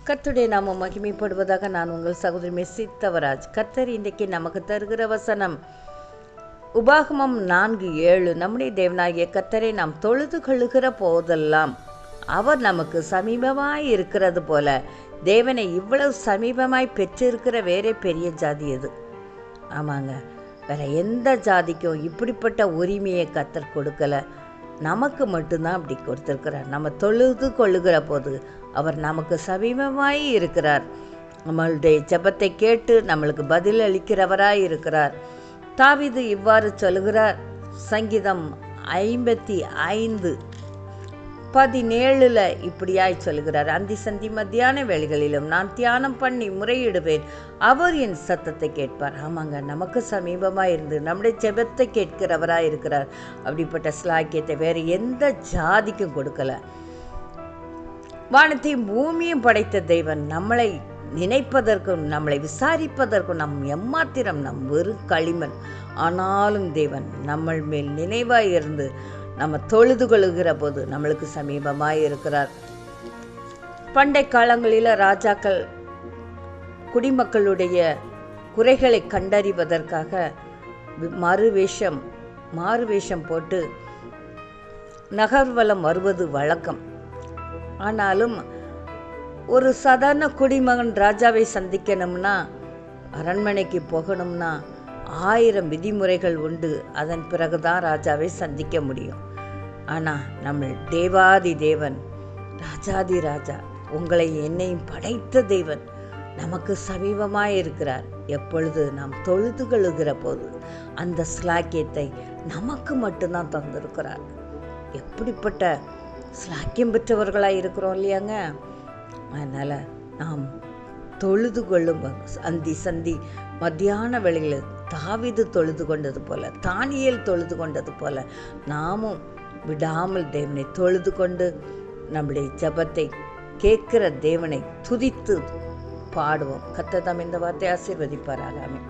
கர்த்தருடைய நாமம் மகிமைப்படுவதாக. நான் உங்கள் சகோதரி மெஸ்ஸி தவராஜ். கர்த்தர் இன்றைக்கு நமக்கு தருகிற வசனம் உபாகமம் 4:7. நம்முடைய தேவனாகிய கர்த்தரை நாம் தொழுது கொள்ளுகிற போதெல்லாம் அவர் நமக்கு சமீபமாய் இருக்கிறது போல. தேவனை இவ்வளவு சமீபமாய் பெற்றிருக்கிற வேறே பெரிய ஜாதி எது? ஆமாங்க, வேற எந்த ஜாதிக்கும் இப்படிப்பட்ட உரிமையை கர்த்தர் கொடுக்கல. நமக்கு மட்டும்தான் அப்படி கொடுத்துருக்கிறார். நம்ம தொழுது கொள்ளுகிற போது அவர் நமக்கு சமீபமாய் இருக்கிறார். நம்மளுடைய ஜெபத்தை கேட்டு நம்மளுக்கு பதில் அளிக்கிறவராய் இருக்கிறார். தாவீது இவ்வாறு சொல்லுகிறார். சங்கீதம் 55:17 இப்படியாய் சொல்லுகிறார். அந்தி சந்தி மத்தியான வேளைகளிலும் நான் தியானம் பண்ணி முறையிடுவேன், அவர் என் சத்தத்தை கேட்பார். ஆமாங்க, நமக்கு சமீபமாக இருந்து நம்முடைய ஜெபத்தை கேட்கிறவராக இருக்கிறார். அப்படிப்பட்ட ஸ்லாக்கியத்தை வேறு எந்த ஜாதிக்கும் கொடுக்கல. வானத்தையும் பூமியும் படைத்த தெய்வன் நம்மளை நினைப்பதற்கும் நம்மளை விசாரிப்பதற்கும் நம் எம்மாத்திரம் நம் வெறும் களிமண். ஆனாலும் தேவன் நம்ம மேல் நினைவாய் இருந்து நம்ம தொழுது கொள்ளுகிற போது நம்மளுக்கு சமீபமாய் இருக்கிறார். பண்டை காலங்களில் ராஜாக்கள் குடிமக்களுடைய குறைகளை கண்டறிவதற்காக மாறுவேஷம் போட்டு நகர்வலம் வருவது வழக்கம். ஆனாலும் ஒரு சாதாரண குடிமகன் ராஜாவை சந்திக்கணும்னா, அரண்மனைக்கு போகணும்னா 1000 விதிமுறைகள் உண்டு. அதன் பிறகுதான் ராஜாவை சந்திக்க முடியும். ஆனால் நம்ம தேவாதி தேவன், ராஜாதி ராஜா, உங்களை என்னையும் படைத்த தேவன் நமக்கு சமீபமாய் இருக்கிறார். எப்பொழுது நாம் தொழுது கொள்ளுகிற போது அந்த ஸ்லாக்கியத்தை நமக்கு மட்டும்தான் தந்திருக்கிறார். எப்படிப்பட்ட ஸ்லாக்கியம் பெற்றவர்களாக இருக்கிறோம் இல்லையாங்க? அதனால் நாம் தொழுது கொள்ளும் அந்தி சந்தி மத்தியான வேளையில் தாவீது தொழுது கொண்டது போல, தானியேல் தொழுது கொண்டது போல நாமும் விடாமல் தேவனை தொழுது கொண்டு நம்முடைய ஜெபத்தை கேட்கிற தேவனை துதித்து பாடுவோம். கர்த்தர் தாம் இந்த வார்த்தை ஆசீர்வதிப்பாராக. ஆமென்.